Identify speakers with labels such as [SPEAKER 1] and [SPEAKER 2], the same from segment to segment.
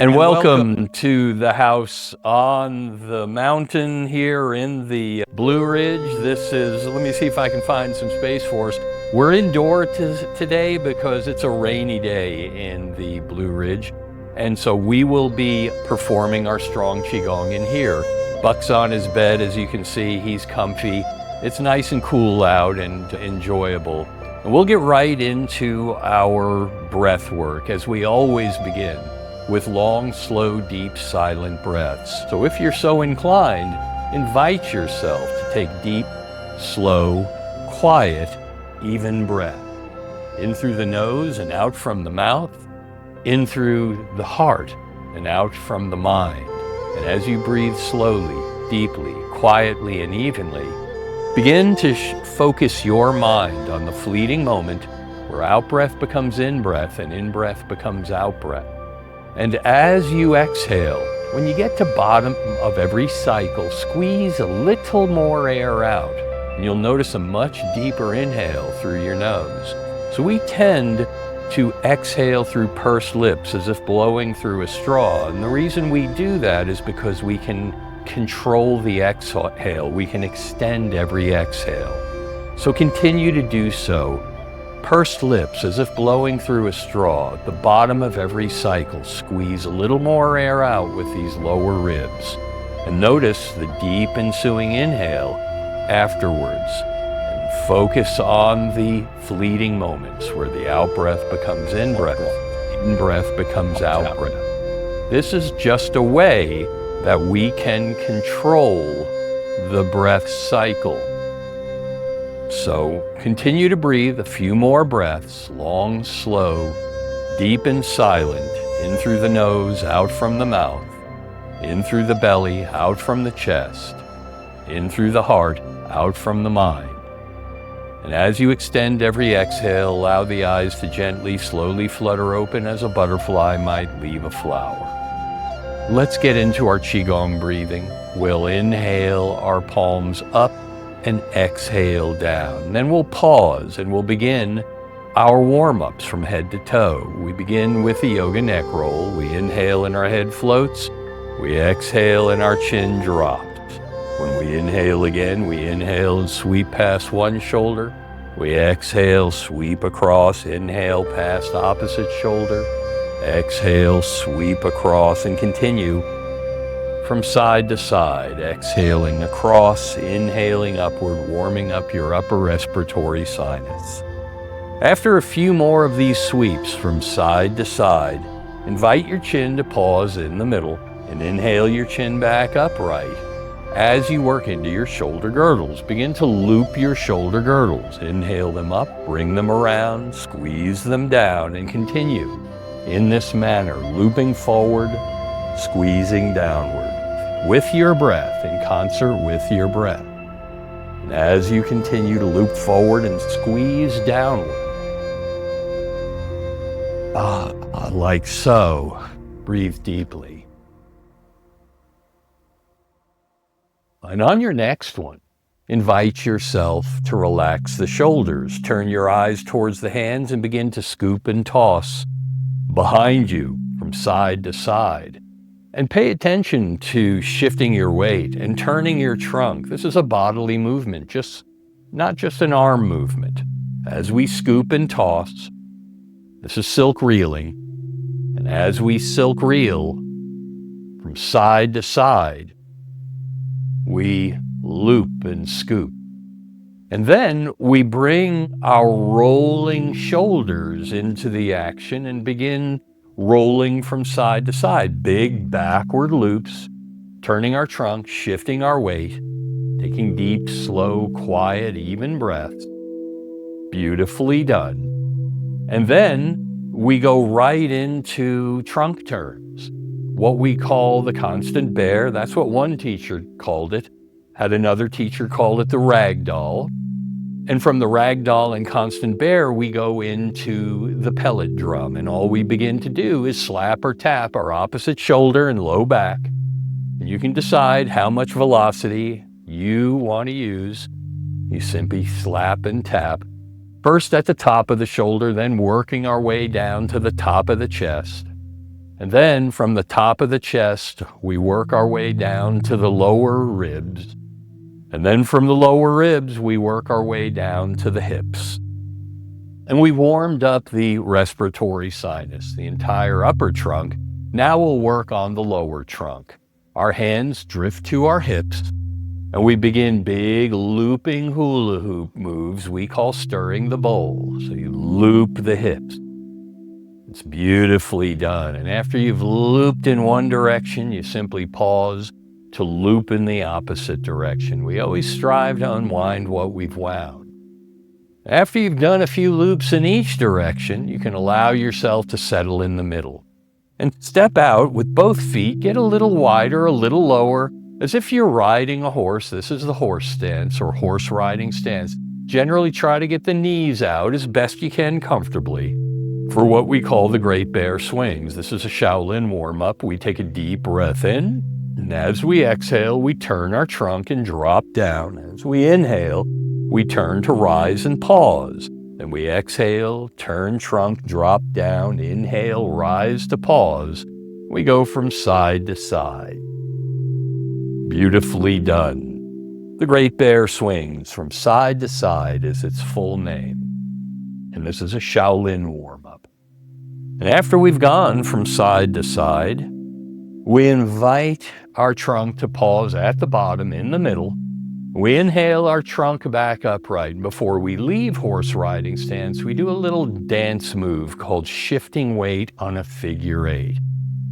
[SPEAKER 1] And welcome to the house on the mountain here in the Blue Ridge. This is, let me see if I can find some space for us. We're indoor today because it's a rainy day in the Blue Ridge. And so we will be performing our Strong Qigong in here. Buck's on his bed, as you can see, he's comfy. It's nice and cool out and enjoyable. And we'll get right into our breath work as we always begin, with long, slow, deep, silent breaths. So if you're so inclined, invite yourself to take deep, slow, quiet, even breath. In through the nose and out from the mouth, in through the heart and out from the mind. And as you breathe slowly, deeply, quietly, and evenly, begin to focus your mind on the fleeting moment where out-breath becomes in-breath and in-breath becomes out-breath. And as you exhale, when you get to bottom of every cycle, squeeze a little more air out, and you'll notice a much deeper inhale through your nose. So we tend to exhale through pursed lips as if blowing through a straw. And the reason we do that is because we can control the exhale. We can extend every exhale. So continue to do so. Pursed lips, as if blowing through a straw. At the bottom of every cycle, squeeze a little more air out with these lower ribs. And notice the deep ensuing inhale afterwards. And focus on the fleeting moments where the out-breath becomes in-breath, in-breath becomes out-breath. This is just a way that we can control the breath cycle. So continue to breathe a few more breaths, long, slow, deep and silent, in through the nose, out from the mouth, in through the belly, out from the chest, in through the heart, out from the mind. And as you extend every exhale, allow the eyes to gently, slowly flutter open as a butterfly might leave a flower. Let's get into our Qigong breathing. We'll inhale our palms up and exhale down. Then we'll pause and we'll begin our warm-ups from head to toe. We begin with the yoga neck roll. We inhale and our head floats. We exhale and our chin drops. When we inhale again, we inhale and sweep past one shoulder. We exhale, sweep across, inhale past opposite shoulder. Exhale, sweep across, and continue from side to side, exhaling across, inhaling upward, warming up your upper respiratory sinus. After a few more of these sweeps from side to side, invite your chin to pause in the middle and inhale your chin back upright. As you work into your shoulder girdles, begin to loop your shoulder girdles. Inhale them up, bring them around, squeeze them down, and continue in this manner, looping forward, squeezing downward, with your breath, in concert with your breath. And as you continue to loop forward and squeeze downward, like so, breathe deeply. And on your next one, invite yourself to relax the shoulders. Turn your eyes towards the hands and begin to scoop and toss behind you from side to side. And pay attention to shifting your weight and turning your trunk. This is a bodily movement, not just an arm movement. As we scoop and toss, this is silk reeling. And as we silk reel from side to side, we loop and scoop. And then we bring our rolling shoulders into the action and begin rolling from side to side. Big backward loops, turning our trunk, shifting our weight, taking deep, slow, quiet, even breaths. Beautifully done. And then we go right into trunk turns, what we call the constant bear. That's what one teacher called it. Had another teacher call it the Ragdoll. And from the Ragdoll and constant bear, we go into the pellet drum. And all we begin to do is slap or tap our opposite shoulder and low back. And you can decide how much velocity you want to use. You simply slap and tap. First at the top of the shoulder, then working our way down to the top of the chest. And then from the top of the chest, we work our way down to the lower ribs. And then from the lower ribs, we work our way down to the hips. And we warmed up the respiratory sinus, the entire upper trunk. Now we'll work on the lower trunk. Our hands drift to our hips, and we begin big looping hula hoop moves we call stirring the bowl. So you loop the hips. It's beautifully done. And after you've looped in one direction, you simply pause to loop in the opposite direction. We always strive to unwind what we've wound. After you've done a few loops in each direction, you can allow yourself to settle in the middle. And step out with both feet, get a little wider, a little lower, as if you're riding a horse. This is the horse stance or horse riding stance. Generally try to get the knees out as best you can comfortably for what we call the Great Bear Swings. This is a Shaolin warm-up. We take a deep breath in, and as we exhale, we turn our trunk and drop down. As we inhale, we turn to rise and pause. Then we exhale, turn trunk, drop down, inhale, rise to pause. We go from side to side. Beautifully done. The Great Bear Swings from side to side is its full name. And this is a Shaolin warm-up. And after we've gone from side to side, we invite our trunk to pause at the bottom in the middle. We inhale our trunk back upright. Before we leave horse riding stance, we do a little dance move called shifting weight on a figure 8.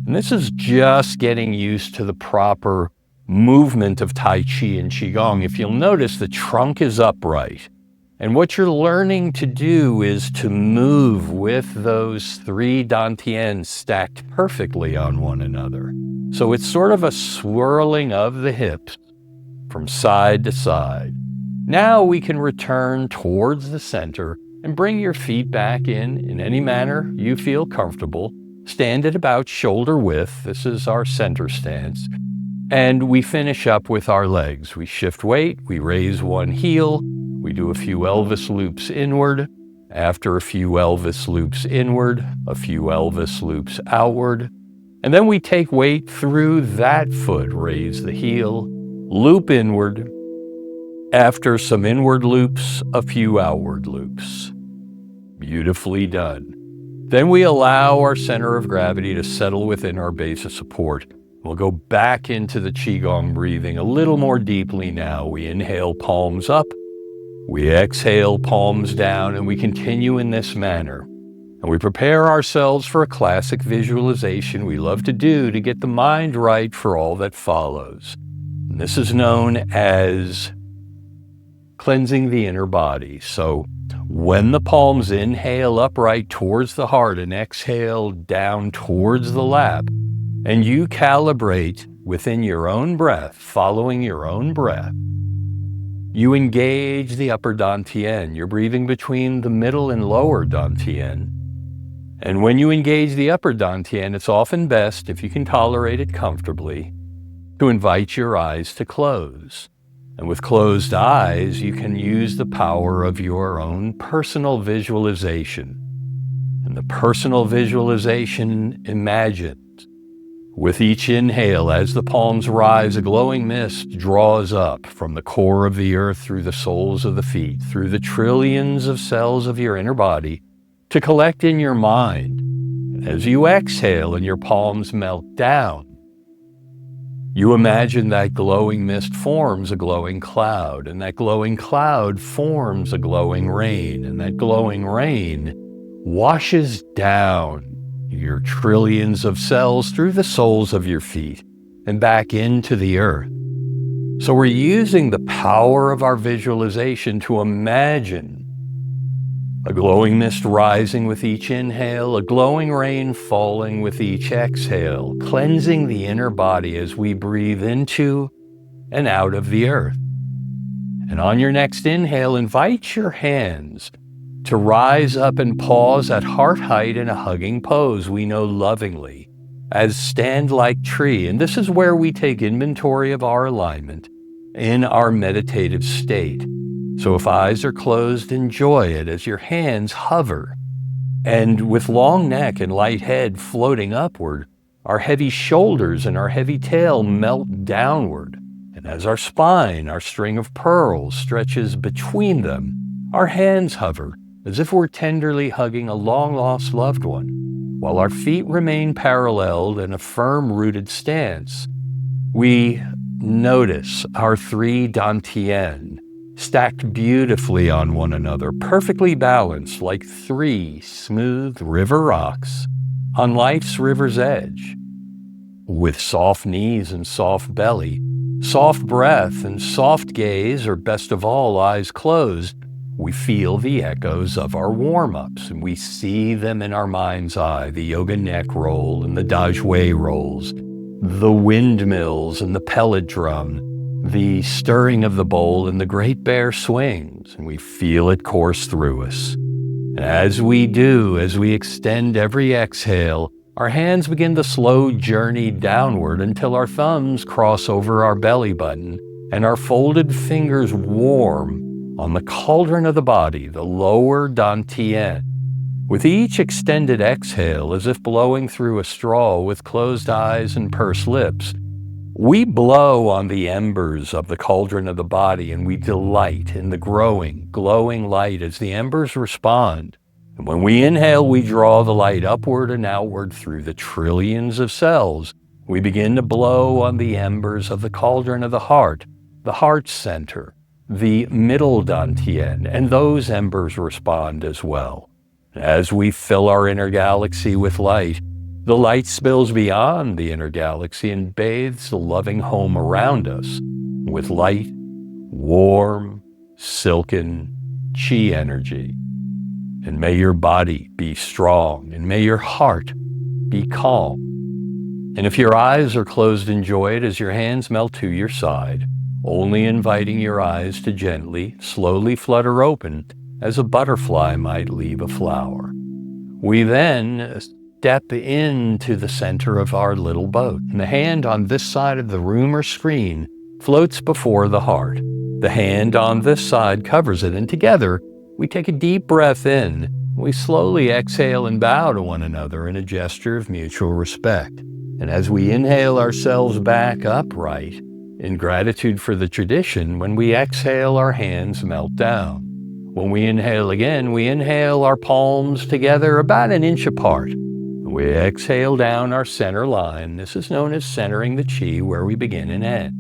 [SPEAKER 1] And this is just getting used to the proper movement of Tai Chi and Qigong. If you'll notice, the trunk is upright. And what you're learning to do is to move with those 3 dantians stacked perfectly on one another. So it's sort of a swirling of the hips from side to side. Now we can return towards the center and bring your feet back in any manner you feel comfortable. Stand at about shoulder width. This is our center stance. And we finish up with our legs. We shift weight, we raise one heel, we do a few Elvis loops inward. After a few Elvis loops inward, a few Elvis loops outward. And then we take weight through that foot, raise the heel, loop inward. After some inward loops, a few outward loops. Beautifully done. Then we allow our center of gravity to settle within our base of support. We'll go back into the Qigong breathing a little more deeply now. We inhale, palms up. We exhale, palms down, and we continue in this manner. And we prepare ourselves for a classic visualization we love to do to get the mind right for all that follows. And this is known as cleansing the inner body. So when the palms inhale upright towards the heart and exhale down towards the lap, and you calibrate within your own breath, following your own breath, you engage the upper dantian. You're breathing between the middle and lower dantian. And when you engage the upper dantian, it's often best, if you can tolerate it comfortably, to invite your eyes to close. And with closed eyes, you can use the power of your own personal visualization. And the personal visualization imagines, with each inhale, as the palms rise, a glowing mist draws up from the core of the earth through the soles of the feet, through the trillions of cells of your inner body, to collect in your mind. And as you exhale and your palms melt down, you imagine that glowing mist forms a glowing cloud, and that glowing cloud forms a glowing rain, and that glowing rain washes down your trillions of cells through the soles of your feet and back into the earth. So we're using the power of our visualization to imagine a glowing mist rising with each inhale, a glowing rain falling with each exhale, cleansing the inner body as we breathe into and out of the earth. And on your next inhale, invite your hands to rise up and pause at heart height in a hugging pose we know lovingly as stand like tree. And this is where we take inventory of our alignment in our meditative state. So if eyes are closed, enjoy it as your hands hover. And with long neck and light head floating upward, our heavy shoulders and our heavy tail melt downward. And as our spine, our string of pearls, stretches between them, our hands hover as if we're tenderly hugging a long-lost loved one, while our feet remain paralleled in a firm-rooted stance. We notice our three dantian stacked beautifully on one another, perfectly balanced like three smooth river rocks on life's river's edge. With soft knees and soft belly, soft breath and soft gaze, or best of all, eyes closed, we feel the echoes of our warm-ups, and we see them in our mind's eye, the yoga neck roll and the dajue rolls, the windmills and the pellet drum, the stirring of the bowl and the great bear swings, and we feel it course through us. And as we do, as we extend every exhale, our hands begin the slow journey downward until our thumbs cross over our belly button and our folded fingers warm on the cauldron of the body, the lower dantian. With each extended exhale, as if blowing through a straw with closed eyes and pursed lips, we blow on the embers of the cauldron of the body, and we delight in the growing, glowing light as the embers respond. And when we inhale, we draw the light upward and outward through the trillions of cells. We begin to blow on the embers of the cauldron of the heart center, the middle dantian, and those embers respond as well. As we fill our inner galaxy with light, the light spills beyond the inner galaxy and bathes the loving home around us with light, warm, silken chi energy. And may your body be strong, and may your heart be calm. And if your eyes are closed, enjoy it as your hands melt to your side, only inviting your eyes to gently, slowly flutter open as a butterfly might leave a flower. We then step into the center of our little boat, and the hand on this side of the room or screen floats before the heart. The hand on this side covers it, and together we take a deep breath in. We slowly exhale and bow to one another in a gesture of mutual respect. And as we inhale ourselves back upright, in gratitude for the tradition, when we exhale, our hands melt down. When we inhale again, we inhale our palms together about an inch apart. We exhale down our center line. This is known as centering the chi, where we begin and end.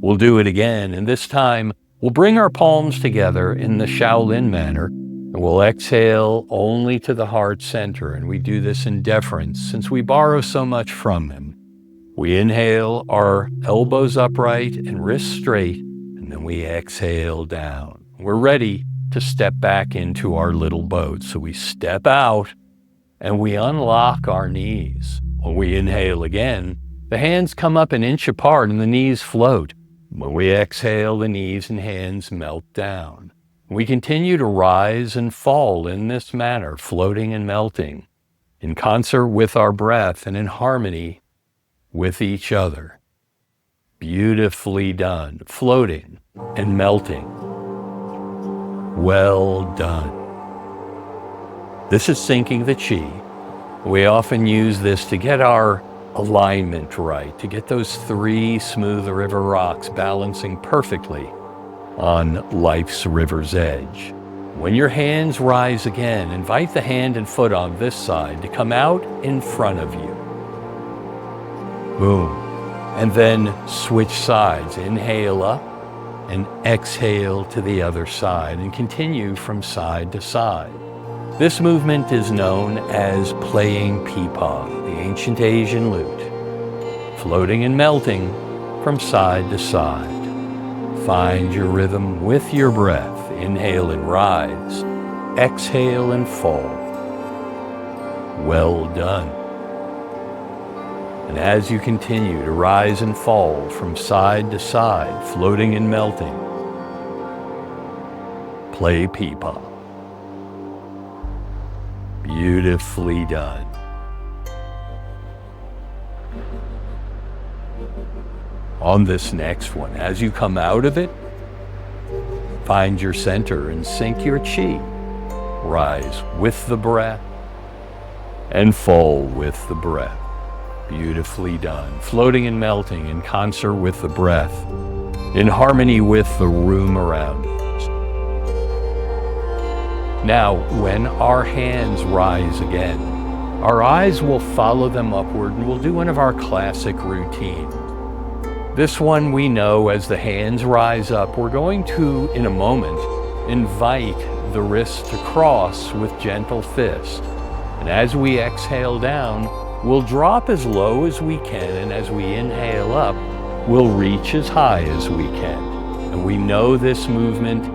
[SPEAKER 1] We'll do it again, and this time we'll bring our palms together in the Shaolin manner, and we'll exhale only to the heart center, and we do this in deference since we borrow so much from him. We inhale, our elbows upright and wrists straight, and then we exhale down. We're ready to step back into our little boat. So we step out and we unlock our knees. When we inhale again, the hands come up an inch apart and the knees float. When we exhale, the knees and hands melt down. We continue to rise and fall in this manner, floating and melting, in concert with our breath and in harmony with each other. Beautifully done, floating and melting. Well done. This is syncing the chi. We often use this to get our alignment right, to get those three smooth river rocks balancing perfectly on life's river's edge. When your hands rise again, invite the hand and foot on this side to come out in front of you. Boom. And then switch sides. Inhale up and exhale to the other side, and continue from side to side. This movement is known as playing pipa, the ancient Asian lute, floating and melting from side to side. Find your rhythm with your breath. Inhale and rise. Exhale and fall. Well done. And as you continue to rise and fall from side to side, floating and melting, play pipa. Beautifully done. On this next one, as you come out of it, find your center and sync your chi. Rise with the breath and fall with the breath. Beautifully done. Floating and melting in concert with the breath, in harmony with the room around us. Now, when our hands rise again, our eyes will follow them upward, and we'll do one of our classic routines. This one we know as the hands rise up. We're going to, in a moment, invite the wrists to cross with gentle fists. And as we exhale down, we'll drop as low as we can, and as we inhale up, we'll reach as high as we can. And we know this movement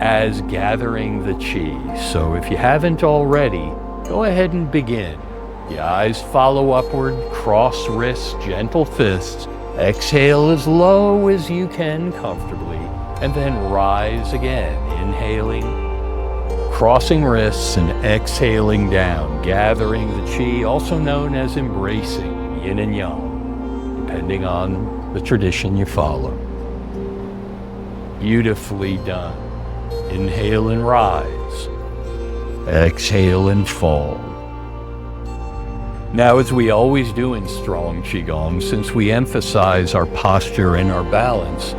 [SPEAKER 1] as gathering the chi. So if you haven't already, go ahead and begin. The eyes follow upward, cross wrists, gentle fists. Exhale as low as you can comfortably, and then rise again, inhaling, crossing wrists, and exhaling down, gathering the chi, also known as embracing yin and yang, depending on the tradition you follow. Beautifully done. Inhale and rise. Exhale and fall. Now, as we always do in Strong Qigong, since we emphasize our posture and our balance,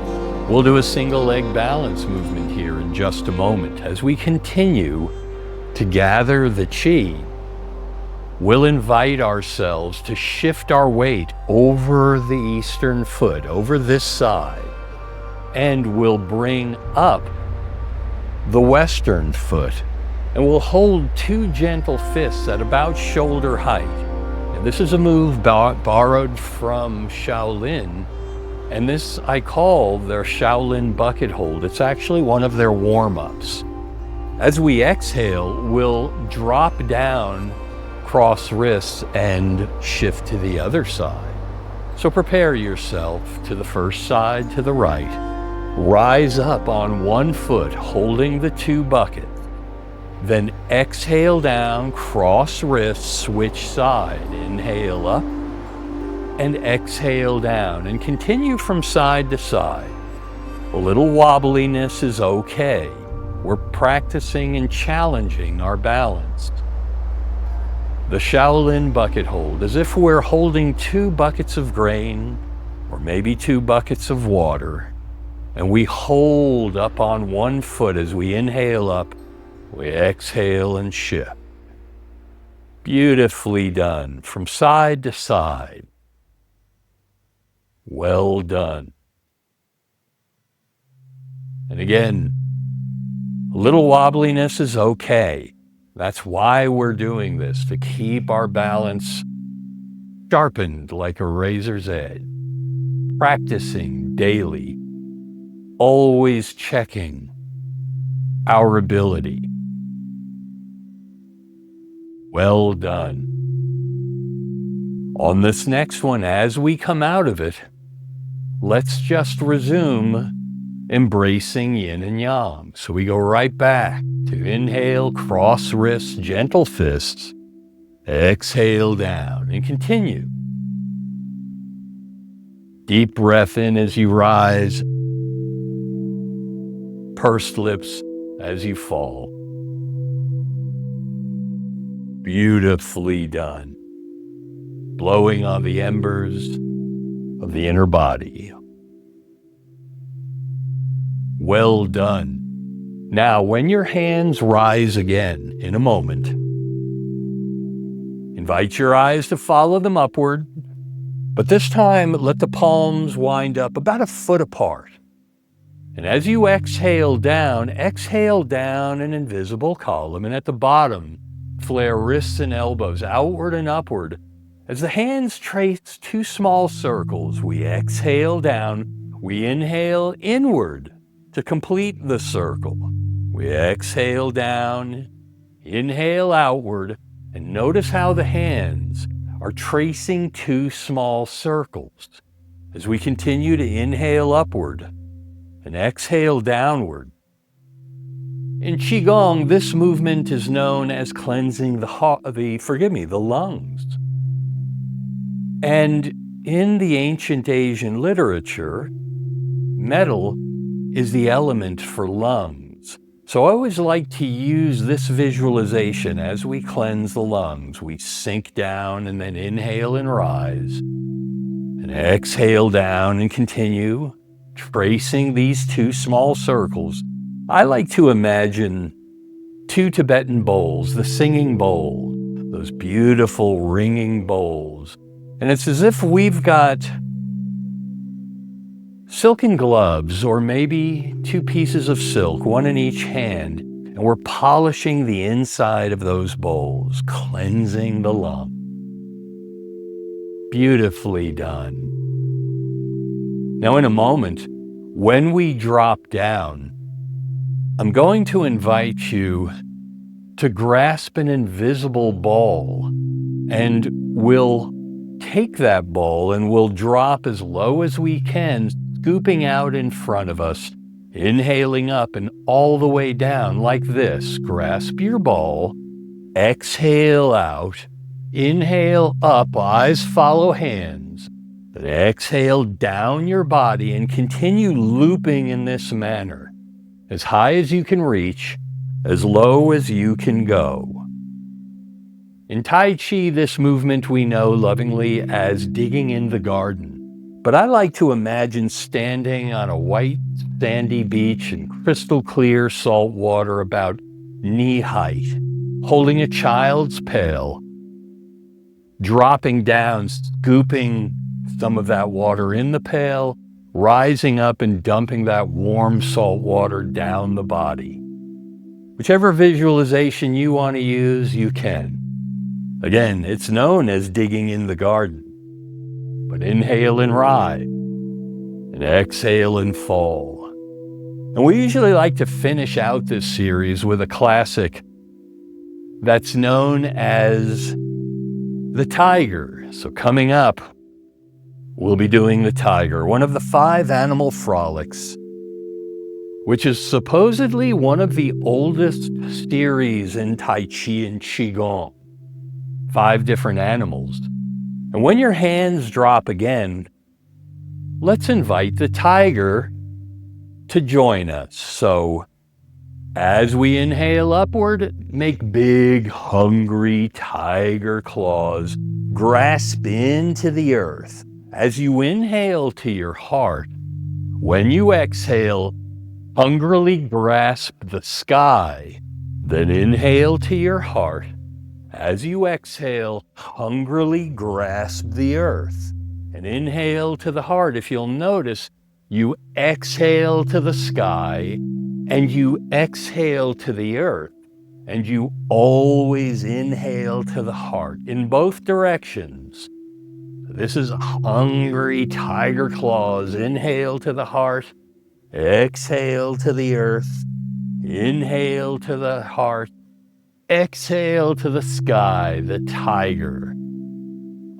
[SPEAKER 1] we'll do a single leg balance movement here in just a moment. As we continue to gather the chi, we'll invite ourselves to shift our weight over the eastern foot, over this side, and we'll bring up the western foot, and we'll hold two gentle fists at about shoulder height. And this is a move borrowed from Shaolin, and this I call their Shaolin bucket hold. It's actually one of their warm-ups. As we exhale, we'll drop down, cross wrists, and shift to the other side. So prepare yourself to the first side, to the right. Rise up on one foot, holding the two buckets. Then exhale down, cross wrists, switch side. Inhale up and exhale down, and continue from side to side. A little wobbliness is okay. We're practicing and challenging our balance. The Shaolin bucket hold, as if we're holding two buckets of grain or maybe two buckets of water, and we hold up on one foot as we inhale up. We exhale and shift. Beautifully done, from side to side. Well done. And again, a little wobbliness is okay. That's why we're doing this, to keep our balance sharpened like a razor's edge. Practicing daily, always checking our ability. Well done. On this next one, as we come out of it, let's just resume embracing yin and yang. So we go right back to inhale, cross wrists, gentle fists, exhale down, and continue. Deep breath in as you rise, pursed lips as you fall. Beautifully done. Blowing on the embers of the inner body. Well done. Now, when your hands rise again in a moment, invite your eyes to follow them upward, but this time let the palms wind up about a foot apart. And as you exhale down an invisible column, and at the bottom, flare wrists and elbows outward and upward. As the hands trace two small circles, we exhale down, we inhale inward to complete the circle. We exhale down, inhale outward, and notice how the hands are tracing two small circles. As we continue to inhale upward and exhale downward. In Qigong, this movement is known as cleansing the lungs. And in the ancient Asian literature, metal is the element for lungs. So I always like to use this visualization as we cleanse the lungs. We sink down and then inhale and rise, and exhale down and continue tracing these two small circles. I like to imagine two Tibetan bowls, the singing bowl, those beautiful ringing bowls. And it's as if we've got silken gloves, or maybe two pieces of silk, one in each hand, and we're polishing the inside of those bowls, cleansing the lung. Beautifully done. Now, in a moment, when we drop down, I'm going to invite you to grasp an invisible ball, and we'll take that ball and we'll drop as low as we can, scooping out in front of us, inhaling up and all the way down like this. Grasp your ball, exhale out, inhale up, eyes follow hands, then exhale down your body and continue looping in this manner, as high as you can reach, as low as you can go. In Tai Chi, this movement we know lovingly as digging in the garden. But I like to imagine standing on a white, sandy beach in crystal clear salt water about knee height, holding a child's pail, dropping down, scooping some of that water in the pail, rising up and dumping that warm salt water down the body. Whichever visualization you want to use, you can. Again, it's known as digging in the garden. But inhale and rise, and exhale and fall. And we usually like to finish out this series with a classic that's known as the tiger. So coming up, we'll be doing the tiger, one of the 5 animal frolics, which is supposedly one of the oldest series in Tai Chi and Qigong. 5 different animals. And when your hands drop again, let's invite the tiger to join us. So as we inhale upward, make big, hungry tiger claws. Grasp into the earth. As you inhale to your heart, when you exhale, hungrily grasp the sky. Then inhale to your heart. As you exhale, hungrily grasp the earth. And inhale to the heart. If you'll notice, you exhale to the sky, and you exhale to the earth, and you always inhale to the heart in both directions. This is hungry tiger claws. Inhale to the heart, exhale to the earth, inhale to the heart, exhale to the sky, the tiger.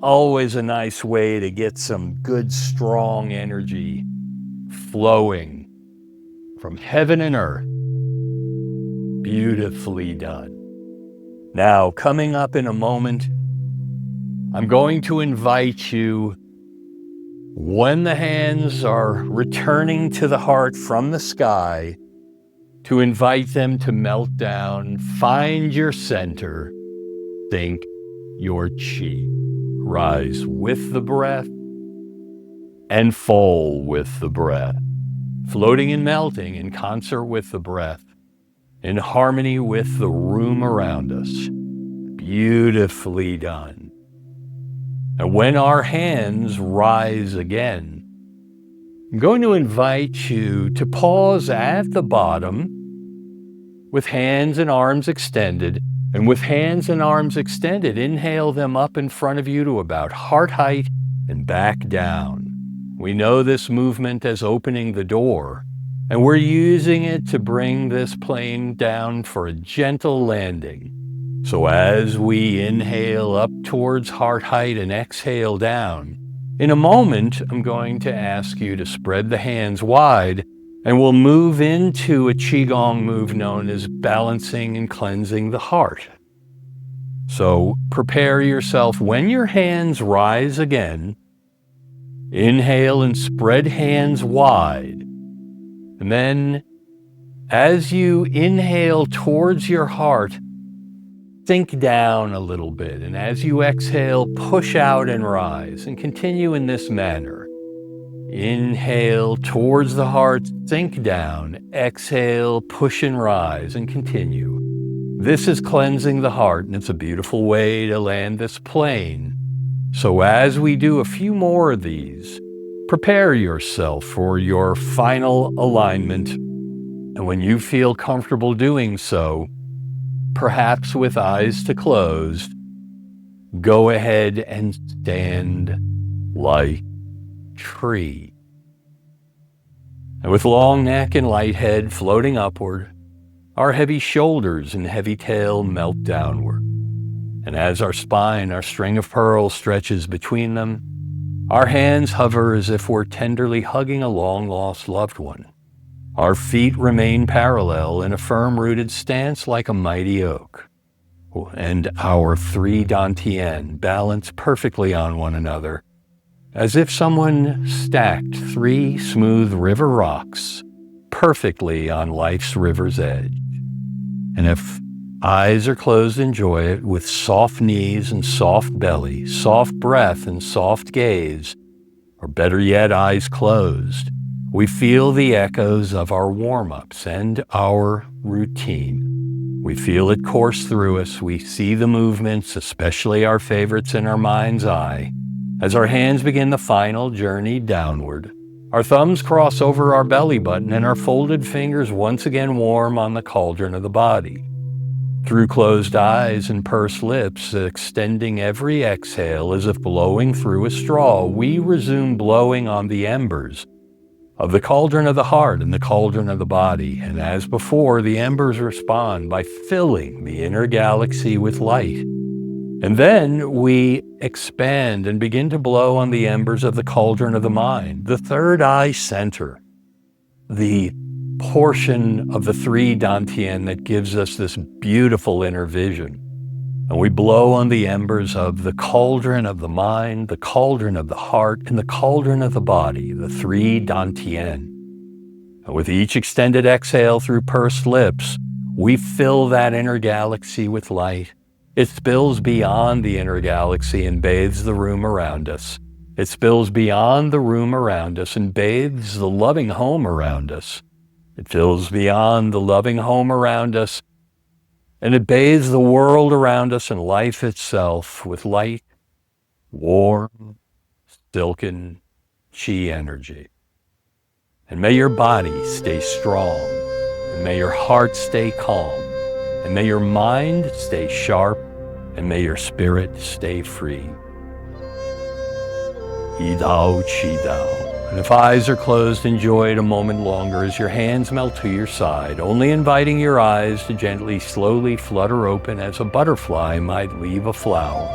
[SPEAKER 1] Always a nice way to get some good, strong energy flowing from heaven and earth. Beautifully done. Now, coming up in a moment, I'm going to invite you, when the hands are returning to the heart from the sky, to invite them to melt down. Find your center. Think your chi. Rise with the breath and fall with the breath. Floating and melting in concert with the breath, in harmony with the room around us. Beautifully done. And when our hands rise again, I'm going to invite you to pause at the bottom with hands and arms extended. And with hands and arms extended, inhale them up in front of you to about heart height and back down. We know this movement as opening the door, and we're using it to bring this plane down for a gentle landing. So as we inhale up towards heart height and exhale down, in a moment, I'm going to ask you to spread the hands wide, and we'll move into a Qigong move known as balancing and cleansing the heart. So prepare yourself. When your hands rise again, inhale and spread hands wide. And then As you inhale towards your heart, sink down a little bit. And as you exhale, push out and rise, and continue in this manner. Inhale towards the heart, sink down. Exhale, push and rise, and continue. This is cleansing the heart, and it's a beautiful way to land this plane. So as we do a few more of these, prepare yourself for your final alignment. And when you feel comfortable doing so, perhaps with eyes closed, go ahead and stand like tree. And with long neck and light head floating upward, our heavy shoulders and heavy tail melt downward. And as our spine, our string of pearls stretches between them, our hands hover as if we're tenderly hugging a long-lost loved one. Our feet remain parallel in a firm-rooted stance like a mighty oak. And our three dantian balance perfectly on one another, as if someone stacked three smooth river rocks perfectly on life's river's edge. And if eyes are closed, enjoy it with soft knees and soft belly, soft breath and soft gaze, or better yet, eyes closed. We feel the echoes of our warm-ups and our routine. We feel it course through us. We see the movements, especially our favorites, in our mind's eye. As our hands begin the final journey downward, our thumbs cross over our belly button and our folded fingers once again warm on the cauldron of the body. Through closed eyes and pursed lips, extending every exhale as if blowing through a straw, we resume blowing on the embers of the cauldron of the heart and the cauldron of the body. And as before, the embers respond by filling the inner galaxy with light. And then we expand and begin to blow on the embers of the cauldron of the mind, the third eye center, the portion of the three dantian that gives us this beautiful inner vision. And we blow on the embers of the cauldron of the mind, the cauldron of the heart, and the cauldron of the body, the three dantian. And with each extended exhale through pursed lips, we fill that inner galaxy with light. It spills beyond the inner galaxy and bathes the room around us. It spills beyond the room around us and bathes the loving home around us. It fills beyond the loving home around us, and it bathes the world around us and life itself with light, warm, silken chi energy. And may your body stay strong, and may your heart stay calm, and may your mind stay sharp, and may your spirit stay free. Yi Dao Qi Dao. And if eyes are closed, enjoy it a moment longer as your hands melt to your side, only inviting your eyes to gently, slowly flutter open as a butterfly might leave a flower.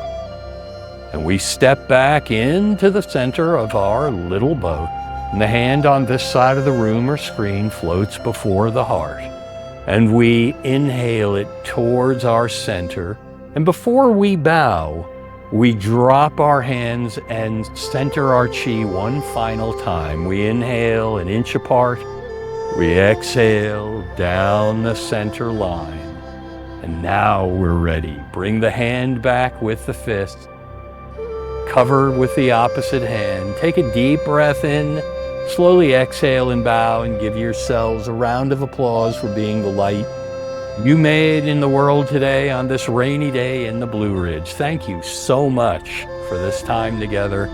[SPEAKER 1] And we step back into the center of our little boat, and the hand on this side of the room or screen floats before the heart. And we inhale it towards our center, and before we bow, we drop our hands and center our chi one final time. We inhale an inch apart. We exhale down the center line. And now we're ready. Bring the hand back with the fist. Cover with the opposite hand. Take a deep breath in. Slowly exhale and bow, and give yourselves a round of applause for being the light you made in the world today on this rainy day in the Blue Ridge. Thank you so much for this time together.